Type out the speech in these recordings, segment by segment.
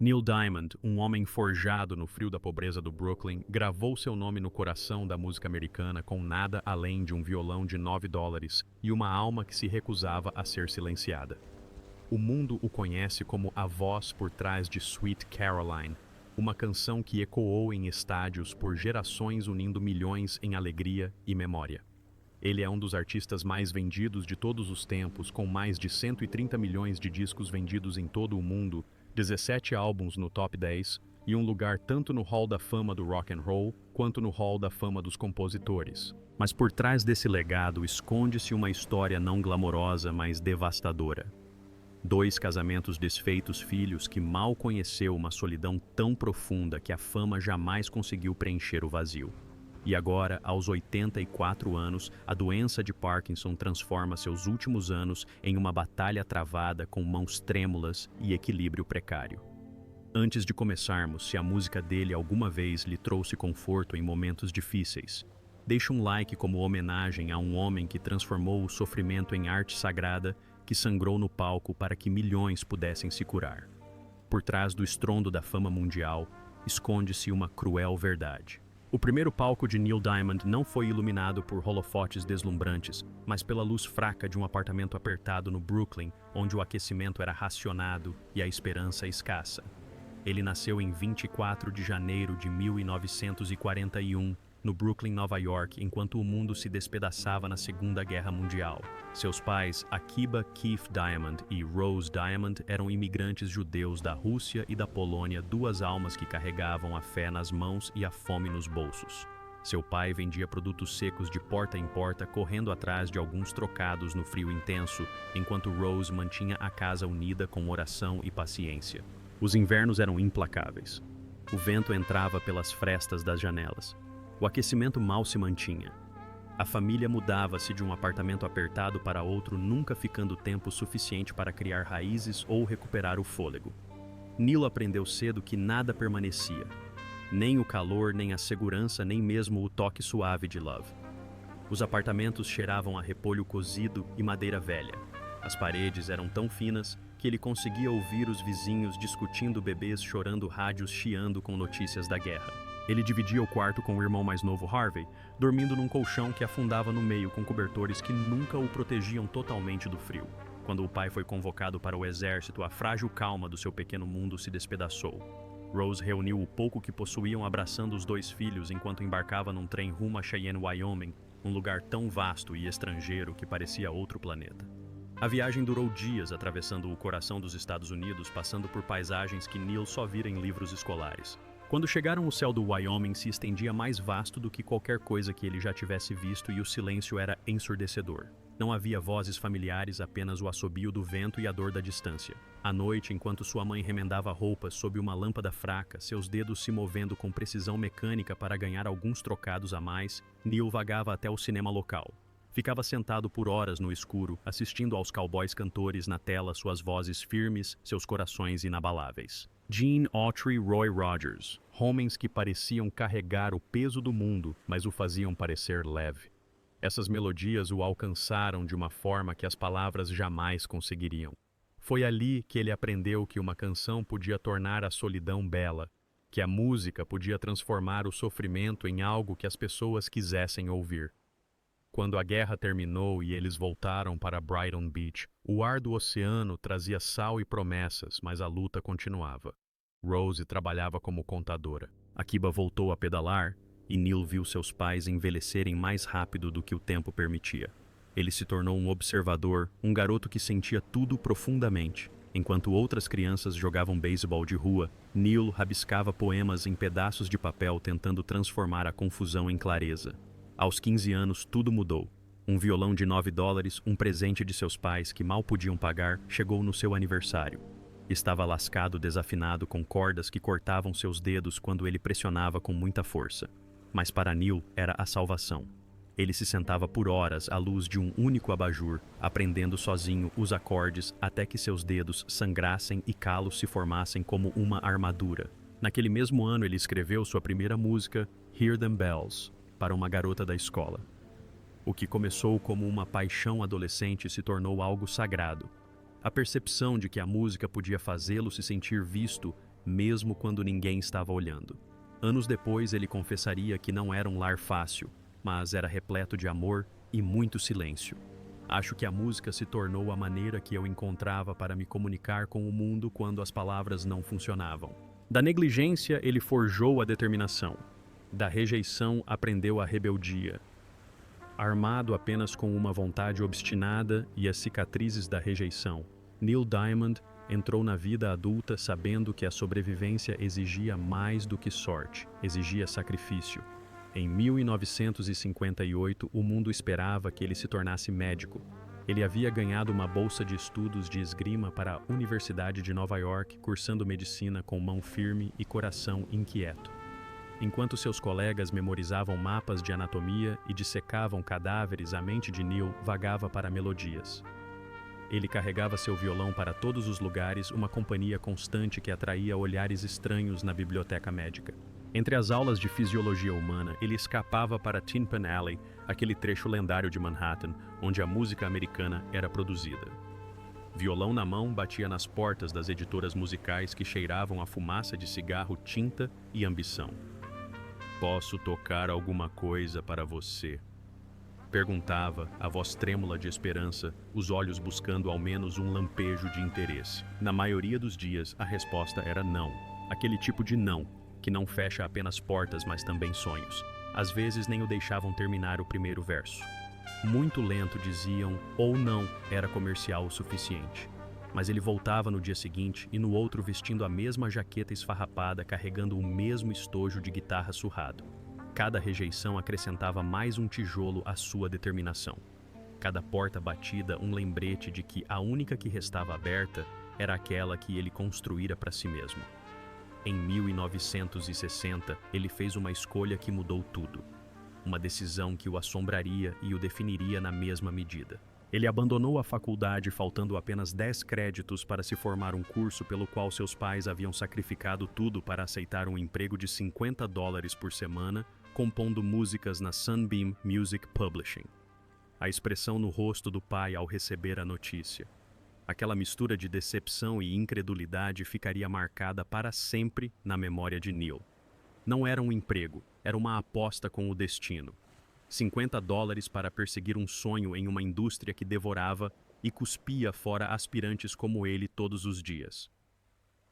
Neil Diamond, um homem forjado no frio da pobreza do Brooklyn, gravou seu nome no coração da música americana com nada além de um violão de $9 e uma alma que se recusava a ser silenciada. O mundo o conhece como a voz por trás de Sweet Caroline, uma canção que ecoou em estádios por gerações unindo milhões em alegria e memória. Ele é um dos artistas mais vendidos de todos os tempos, com mais de 130 milhões de discos vendidos em todo o mundo, 17 álbuns no top 10 e um lugar tanto no Hall da Fama do Rock and Roll quanto no Hall da Fama dos Compositores. Mas por trás desse legado esconde-se uma história não glamourosa, mas devastadora. 2 casamentos desfeitos, filhos que mal conheceu uma solidão tão profunda que a fama jamais conseguiu preencher o vazio. E agora, aos 84 anos, a doença de Parkinson transforma seus últimos anos em uma batalha travada com mãos trêmulas e equilíbrio precário. Antes de começarmos, se a música dele alguma vez lhe trouxe conforto em momentos difíceis, deixe um like como homenagem a um homem que transformou o sofrimento em arte sagrada, que sangrou no palco para que milhões pudessem se curar. Por trás do estrondo da fama mundial, esconde-se uma cruel verdade. O primeiro palco de Neil Diamond não foi iluminado por holofotes deslumbrantes, mas pela luz fraca de um apartamento apertado no Brooklyn, onde o aquecimento era racionado e a esperança escassa. Ele nasceu em 24 de janeiro de 1941, no Brooklyn, Nova York, enquanto o mundo se despedaçava na Segunda Guerra Mundial. Seus pais, Akiba Keith Diamond e Rose Diamond, eram imigrantes judeus da Rússia e da Polônia, 2 almas que carregavam a fé nas mãos e a fome nos bolsos. Seu pai vendia produtos secos de porta em porta, correndo atrás de alguns trocados no frio intenso, enquanto Rose mantinha a casa unida com oração e paciência. Os invernos eram implacáveis. O vento entrava pelas frestas das janelas. O aquecimento mal se mantinha. A família mudava-se de um apartamento apertado para outro, nunca ficando tempo suficiente para criar raízes ou recuperar o fôlego. Neil aprendeu cedo que nada permanecia. Nem o calor, nem a segurança, nem mesmo o toque suave de Love. Os apartamentos cheiravam a repolho cozido e madeira velha. As paredes eram tão finas que ele conseguia ouvir os vizinhos discutindo, bebês chorando, rádios chiando com notícias da guerra. Ele dividia o quarto com o irmão mais novo, Harvey, dormindo num colchão que afundava no meio com cobertores que nunca o protegiam totalmente do frio. Quando o pai foi convocado para o exército, a frágil calma do seu pequeno mundo se despedaçou. Rose reuniu o pouco que possuíam abraçando os 2 filhos enquanto embarcava num trem rumo a Cheyenne, Wyoming, um lugar tão vasto e estrangeiro que parecia outro planeta. A viagem durou dias, atravessando o coração dos Estados Unidos, passando por paisagens que Neil só vira em livros escolares. Quando chegaram, o céu do Wyoming se estendia mais vasto do que qualquer coisa que ele já tivesse visto e o silêncio era ensurdecedor. Não havia vozes familiares, apenas o assobio do vento e a dor da distância. À noite, enquanto sua mãe remendava roupas sob uma lâmpada fraca, seus dedos se movendo com precisão mecânica para ganhar alguns trocados a mais, Neil vagava até o cinema local. Ficava sentado por horas no escuro, assistindo aos cowboys cantores na tela, suas vozes firmes, seus corações inabaláveis. Gene Autry e Roy Rogers, homens que pareciam carregar o peso do mundo, mas o faziam parecer leve. Essas melodias o alcançaram de uma forma que as palavras jamais conseguiriam. Foi ali que ele aprendeu que uma canção podia tornar a solidão bela, que a música podia transformar o sofrimento em algo que as pessoas quisessem ouvir. Quando a guerra terminou e eles voltaram para Brighton Beach, o ar do oceano trazia sal e promessas, mas a luta continuava. Rose trabalhava como contadora. Akiba voltou a pedalar e Neil viu seus pais envelhecerem mais rápido do que o tempo permitia. Ele se tornou um observador, um garoto que sentia tudo profundamente. Enquanto outras crianças jogavam beisebol de rua, Neil rabiscava poemas em pedaços de papel tentando transformar a confusão em clareza. Aos 15 anos, tudo mudou. Um violão de $9, um presente de seus pais que mal podiam pagar, chegou no seu aniversário. Estava lascado, desafinado, com cordas que cortavam seus dedos quando ele pressionava com muita força. Mas para Neil era a salvação. Ele se sentava por horas à luz de um único abajur, aprendendo sozinho os acordes até que seus dedos sangrassem e calos se formassem como uma armadura. Naquele mesmo ano, ele escreveu sua primeira música, Hear Them Bells, para uma garota da escola. O que começou como uma paixão adolescente se tornou algo sagrado. A percepção de que a música podia fazê-lo se sentir visto, mesmo quando ninguém estava olhando. Anos depois, ele confessaria que não era um lar fácil, mas era repleto de amor e muito silêncio. Acho que a música se tornou a maneira que eu encontrava para me comunicar com o mundo quando as palavras não funcionavam. Da negligência, ele forjou a determinação. Da rejeição, aprendeu a rebeldia. Armado apenas com uma vontade obstinada e as cicatrizes da rejeição, Neil Diamond entrou na vida adulta sabendo que a sobrevivência exigia mais do que sorte, exigia sacrifício. Em 1958, o mundo esperava que ele se tornasse médico. Ele havia ganhado uma bolsa de estudos de esgrima para a Universidade de Nova York, cursando medicina com mão firme e coração inquieto. Enquanto seus colegas memorizavam mapas de anatomia e dissecavam cadáveres, a mente de Neil vagava para melodias. Ele carregava seu violão para todos os lugares, uma companhia constante que atraía olhares estranhos na biblioteca médica. Entre as aulas de fisiologia humana, ele escapava para Tin Pan Alley, aquele trecho lendário de Manhattan, onde a música americana era produzida. Violão na mão, batia nas portas das editoras musicais que cheiravam a fumaça de cigarro, tinta e ambição. "Posso tocar alguma coisa para você?" Perguntava, a voz trêmula de esperança, os olhos buscando ao menos um lampejo de interesse. Na maioria dos dias, a resposta era não. Aquele tipo de não, que não fecha apenas portas, mas também sonhos. Às vezes nem o deixavam terminar o primeiro verso. Muito lento, diziam, ou não era comercial o suficiente. Mas ele voltava no dia seguinte e no outro vestindo a mesma jaqueta esfarrapada, carregando o mesmo estojo de guitarra surrado. Cada rejeição acrescentava mais um tijolo à sua determinação. Cada porta batida, um lembrete de que a única que restava aberta era aquela que ele construíra para si mesmo. Em 1960, ele fez uma escolha que mudou tudo. Uma decisão que o assombraria e o definiria na mesma medida. Ele abandonou a faculdade faltando apenas 10 créditos para se formar um curso pelo qual seus pais haviam sacrificado tudo para aceitar um emprego de $50 por semana, compondo músicas na Sunbeam Music Publishing. A expressão no rosto do pai ao receber a notícia. Aquela mistura de decepção e incredulidade ficaria marcada para sempre na memória de Neil. Não era um emprego, era uma aposta com o destino. $50 para perseguir um sonho em uma indústria que devorava e cuspia fora aspirantes como ele todos os dias.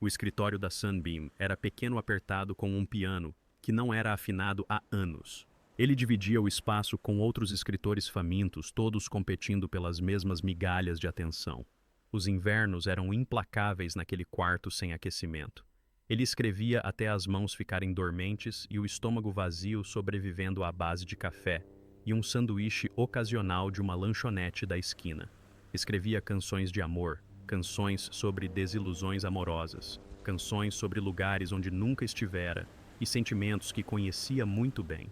O escritório da Sunbeam era pequeno, apertado com um piano que não era afinado há anos. Ele dividia o espaço com outros escritores famintos, todos competindo pelas mesmas migalhas de atenção. Os invernos eram implacáveis naquele quarto sem aquecimento. Ele escrevia até as mãos ficarem dormentes e o estômago vazio, sobrevivendo à base de café e um sanduíche ocasional de uma lanchonete da esquina. Escrevia canções de amor, canções sobre desilusões amorosas, canções sobre lugares onde nunca estivera e sentimentos que conhecia muito bem.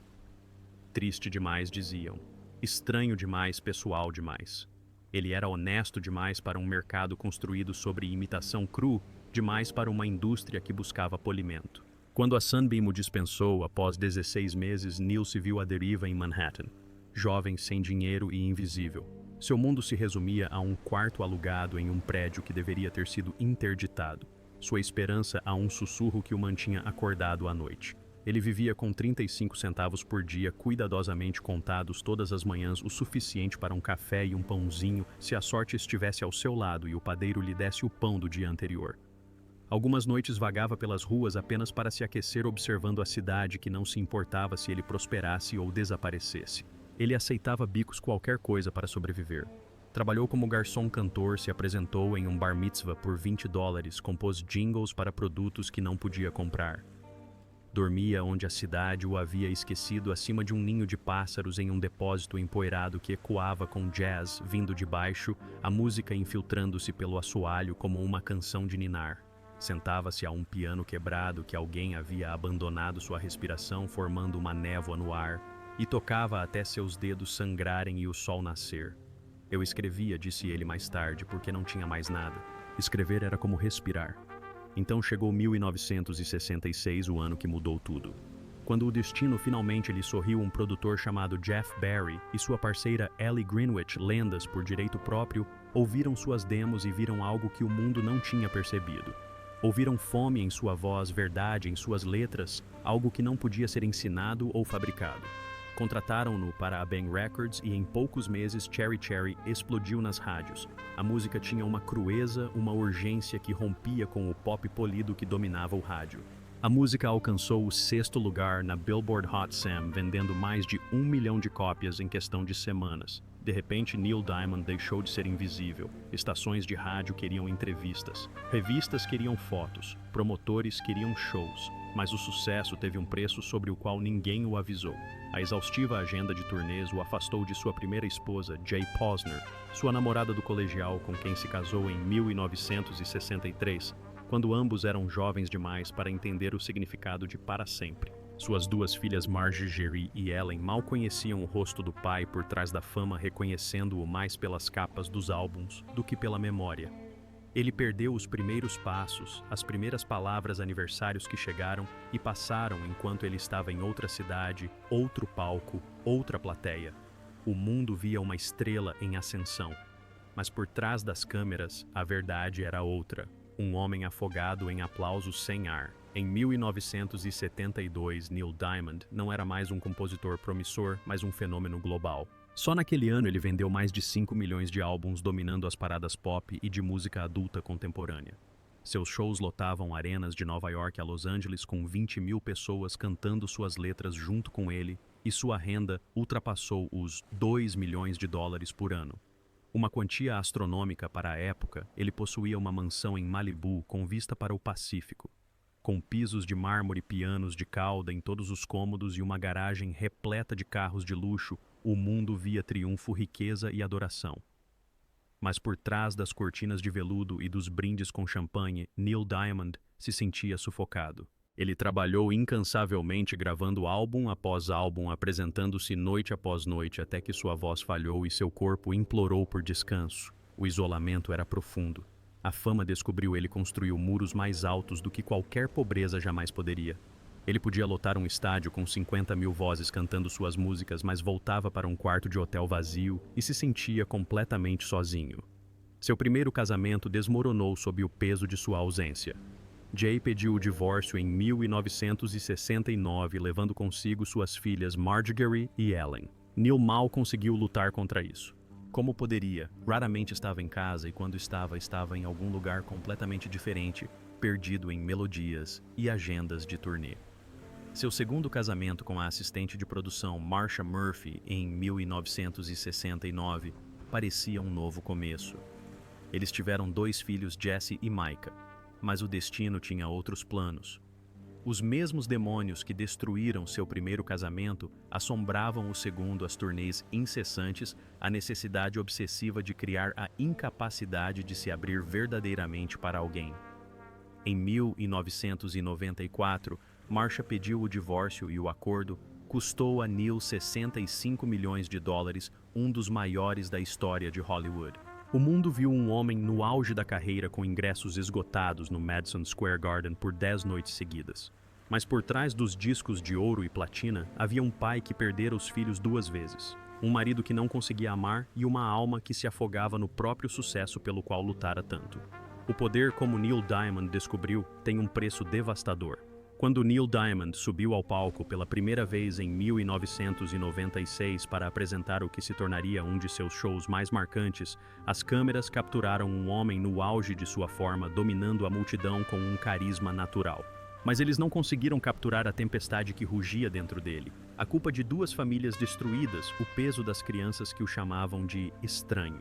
Triste demais, diziam. Estranho demais, pessoal demais. Ele era honesto demais para um mercado construído sobre imitação cru, demais para uma indústria que buscava polimento. Quando a Sunbeam o dispensou, após 16 meses, Neil se viu à deriva em Manhattan. Jovem, sem dinheiro e invisível. Seu mundo se resumia a um quarto alugado em um prédio que deveria ter sido interditado. Sua esperança a um sussurro que o mantinha acordado à noite. Ele vivia com 35 centavos por dia, cuidadosamente contados todas as manhãs, o suficiente para um café e um pãozinho, se a sorte estivesse ao seu lado e o padeiro lhe desse o pão do dia anterior. Algumas noites vagava pelas ruas apenas para se aquecer, observando a cidade que não se importava se ele prosperasse ou desaparecesse. Ele aceitava bicos, qualquer coisa para sobreviver. Trabalhou como garçom-cantor, se apresentou em um bar mitzvah por $20, compôs jingles para produtos que não podia comprar. Dormia onde a cidade o havia esquecido, acima de um ninho de pássaros em um depósito empoeirado que ecoava com jazz vindo de baixo, a música infiltrando-se pelo assoalho como uma canção de ninar. Sentava-se a um piano quebrado que alguém havia abandonado sua respiração, formando uma névoa no ar, e tocava até seus dedos sangrarem e o sol nascer. Eu escrevia, disse ele mais tarde, porque não tinha mais nada. Escrever era como respirar. Então chegou 1966, o ano que mudou tudo. Quando o destino finalmente lhe sorriu, um produtor chamado Jeff Barry e sua parceira Ellie Greenwich, lendas por direito próprio, ouviram suas demos e viram algo que o mundo não tinha percebido. Ouviram fome em sua voz, verdade em suas letras, algo que não podia ser ensinado ou fabricado. Contrataram-no para a Bang Records e em poucos meses Cherry Cherry explodiu nas rádios. A música tinha uma crueza, uma urgência que rompia com o pop polido que dominava o rádio. A música alcançou o 6º lugar na Billboard Hot 100, vendendo mais de 1 milhão de cópias em questão de semanas. De repente, Neil Diamond deixou de ser invisível. Estações de rádio queriam entrevistas, revistas queriam fotos, promotores queriam shows. Mas o sucesso teve um preço sobre o qual ninguém o avisou. A exaustiva agenda de turnês o afastou de sua primeira esposa, Jay Posner, sua namorada do colegial com quem se casou em 1963, quando ambos eram jovens demais para entender o significado de para sempre. Suas 2 filhas Marjorie e Ellen mal conheciam o rosto do pai por trás da fama, reconhecendo-o mais pelas capas dos álbuns do que pela memória. Ele perdeu os primeiros passos, as primeiras palavras aniversários que chegaram e passaram enquanto ele estava em outra cidade, outro palco, outra plateia. O mundo via uma estrela em ascensão. Mas por trás das câmeras, a verdade era outra. Um homem afogado em aplausos sem ar. Em 1972, Neil Diamond não era mais um compositor promissor, mas um fenômeno global. Só naquele ano ele vendeu mais de 5 milhões de álbuns, dominando as paradas pop e de música adulta contemporânea. Seus shows lotavam arenas de Nova York a Los Angeles com 20 mil pessoas cantando suas letras junto com ele, e sua renda ultrapassou os 2 milhões de dólares por ano. Uma quantia astronômica para a época, ele possuía uma mansão em Malibu com vista para o Pacífico, com pisos de mármore e pianos de cauda em todos os cômodos e uma garagem repleta de carros de luxo. O mundo via triunfo, riqueza e adoração. Mas por trás das cortinas de veludo e dos brindes com champanhe, Neil Diamond se sentia sufocado. Ele trabalhou incansavelmente gravando álbum após álbum, apresentando-se noite após noite até que sua voz falhou e seu corpo implorou por descanso. O isolamento era profundo. A fama descobriu ele construiu muros mais altos do que qualquer pobreza jamais poderia. Ele podia lotar um estádio com 50 mil vozes cantando suas músicas, mas voltava para um quarto de hotel vazio e se sentia completamente sozinho. Seu primeiro casamento desmoronou sob o peso de sua ausência. Jay pediu o divórcio em 1969, levando consigo suas filhas Marjorie e Ellen. Neil mal conseguiu lutar contra isso. Como poderia? Raramente estava em casa e quando estava em algum lugar completamente diferente, perdido em melodias e agendas de turnê. Seu segundo casamento com a assistente de produção Marsha Murphy em 1969 parecia um novo começo. Eles tiveram 2 filhos, Jesse e Micah, mas o destino tinha outros planos. Os mesmos demônios que destruíram seu primeiro casamento assombravam o segundo, as turnês incessantes, a necessidade obsessiva de criar a incapacidade de se abrir verdadeiramente para alguém. Em 1994, Marsha pediu o divórcio e o acordo custou a Neil 65 milhões de dólares, um dos maiores da história de Hollywood. O mundo viu um homem no auge da carreira com ingressos esgotados no Madison Square Garden por 10 noites seguidas. Mas por trás dos discos de ouro e platina, havia um pai que perdera os filhos 2 vezes, um marido que não conseguia amar e uma alma que se afogava no próprio sucesso pelo qual lutara tanto. O poder, como Neil Diamond descobriu, tem um preço devastador. Quando Neil Diamond subiu ao palco pela primeira vez em 1996 para apresentar o que se tornaria um de seus shows mais marcantes, as câmeras capturaram um homem no auge de sua forma, dominando a multidão com um carisma natural. Mas eles não conseguiram capturar a tempestade que rugia dentro dele. A culpa de 2 famílias destruídas, o peso das crianças que o chamavam de estranho.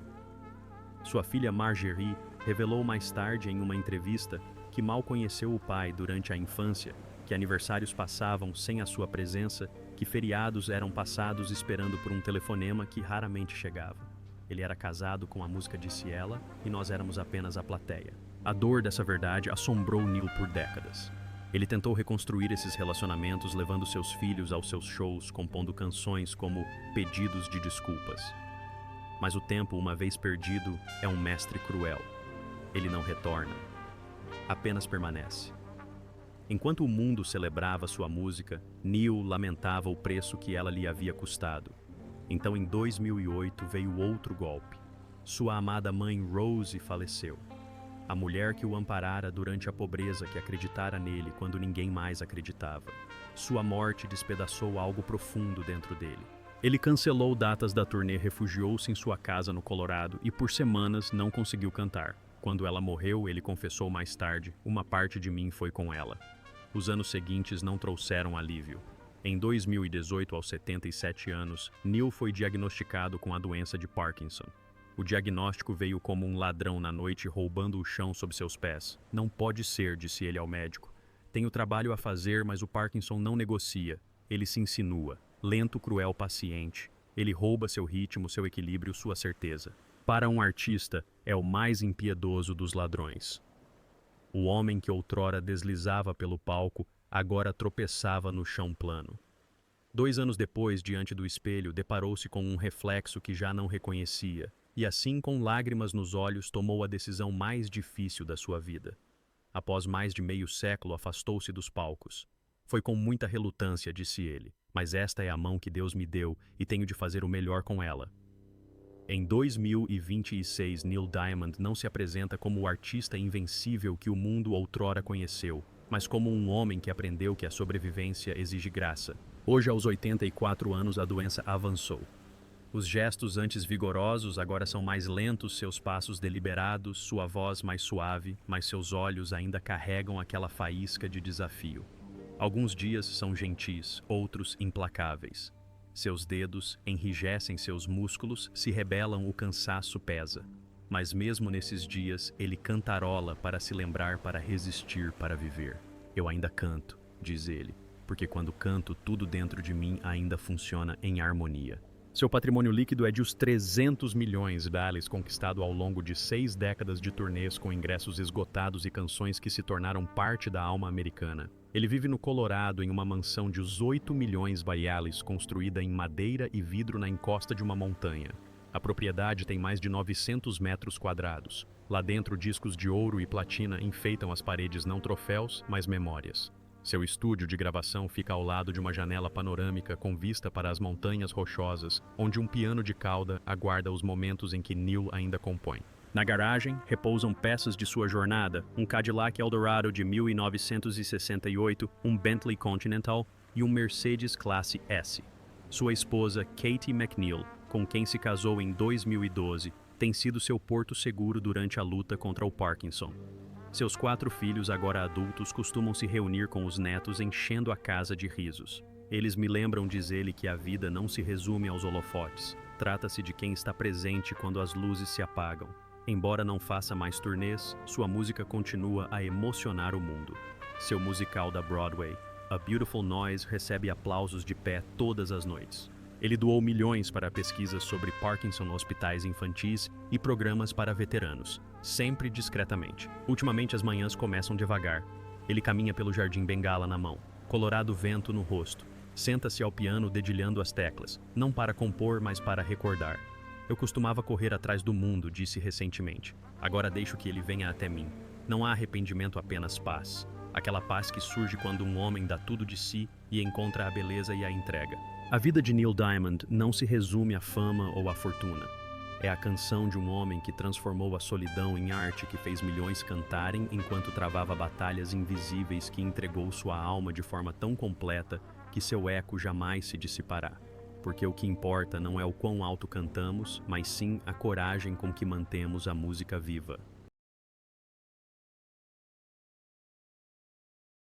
Sua filha Marjorie revelou mais tarde em uma entrevista que mal conheceu o pai durante a infância, que aniversários passavam sem a sua presença, que feriados eram passados esperando por um telefonema que raramente chegava. Ele era casado com a música, disse ela, e nós éramos apenas a plateia. A dor dessa verdade assombrou Neil por décadas. Ele tentou reconstruir esses relacionamentos, levando seus filhos aos seus shows, compondo canções como pedidos de desculpas. Mas o tempo, uma vez perdido, é um mestre cruel. Ele não retorna, apenas permanece. Enquanto o mundo celebrava sua música, Neil lamentava o preço que ela lhe havia custado. Então, em 2008, veio outro golpe. Sua amada mãe Rose faleceu. A mulher que o amparara durante a pobreza, que acreditara nele quando ninguém mais acreditava. Sua morte despedaçou algo profundo dentro dele. Ele cancelou datas da turnê, refugiou-se em sua casa no Colorado e por semanas não conseguiu cantar. Quando ela morreu, ele confessou mais tarde: uma parte de mim foi com ela. Os anos seguintes não trouxeram alívio. Em 2018, aos 77 anos, Neil foi diagnosticado com a doença de Parkinson. O diagnóstico veio como um ladrão na noite roubando o chão sob seus pés. Não pode ser, disse ele ao médico. Tenho trabalho a fazer, mas o Parkinson não negocia. Ele se insinua. Lento, cruel, paciente. Ele rouba seu ritmo, seu equilíbrio, sua certeza. Para um artista, é o mais impiedoso dos ladrões. O homem que outrora deslizava pelo palco, agora tropeçava no chão plano. 2 anos depois, diante do espelho, deparou-se com um reflexo que já não reconhecia, e assim, com lágrimas nos olhos, tomou a decisão mais difícil da sua vida. Após mais de meio século, afastou-se dos palcos. Foi com muita relutância, disse ele, mas esta é a mão que Deus me deu e tenho de fazer o melhor com ela. Em 2026, Neil Diamond não se apresenta como o artista invencível que o mundo outrora conheceu, mas como um homem que aprendeu que a sobrevivência exige graça. Hoje, aos 84 anos, a doença avançou. Os gestos antes vigorosos agora são mais lentos, seus passos deliberados, sua voz mais suave, mas seus olhos ainda carregam aquela faísca de desafio. Alguns dias são gentis, outros implacáveis. Seus dedos enrijecem seus músculos, se rebelam, o cansaço pesa. Mas mesmo nesses dias, ele cantarola para se lembrar, para resistir, para viver. Eu ainda canto, diz ele, porque quando canto, tudo dentro de mim ainda funciona em harmonia. Seu patrimônio líquido é de uns 300 milhões de dólares, conquistado ao longo de 6 décadas de turnês com ingressos esgotados e canções que se tornaram parte da alma americana. Ele vive no Colorado em uma mansão de 8 milhões de reais, construída em madeira e vidro na encosta de uma montanha. A propriedade tem mais de 900 metros quadrados. Lá dentro, discos de ouro e platina enfeitam as paredes, não troféus, mas memórias. Seu estúdio de gravação fica ao lado de uma janela panorâmica com vista para as montanhas rochosas, onde um piano de cauda aguarda os momentos em que Neil ainda compõe. Na garagem, repousam peças de sua jornada, um Cadillac Eldorado de 1968, um Bentley Continental e um Mercedes Classe S. Sua esposa, Katie McNeil, com quem se casou em 2012, tem sido seu porto seguro durante a luta contra o Parkinson. Seus 4 filhos, agora adultos, costumam se reunir com os netos, enchendo a casa de risos. Eles me lembram, diz ele, que a vida não se resume aos holofotes. Trata-se de quem está presente quando as luzes se apagam. Embora não faça mais turnês, sua música continua a emocionar o mundo. Seu musical da Broadway, A Beautiful Noise, recebe aplausos de pé todas as noites. Ele doou milhões para pesquisas sobre Parkinson nos hospitais infantis e programas para veteranos, sempre discretamente. Ultimamente as manhãs começam devagar. Ele caminha pelo jardim, bengala na mão, colorado vento no rosto. Senta-se ao piano dedilhando as teclas, não para compor, mas para recordar. Eu costumava correr atrás do mundo, disse recentemente. Agora deixo que ele venha até mim. Não há arrependimento, apenas paz. Aquela paz que surge quando um homem dá tudo de si e encontra a beleza e a entrega. A vida de Neil Diamond não se resume à fama ou à fortuna. É a canção de um homem que transformou a solidão em arte, que fez milhões cantarem enquanto travava batalhas invisíveis, que entregou sua alma de forma tão completa que seu eco jamais se dissipará. Porque o que importa não é o quão alto cantamos, mas sim a coragem com que mantemos a música viva.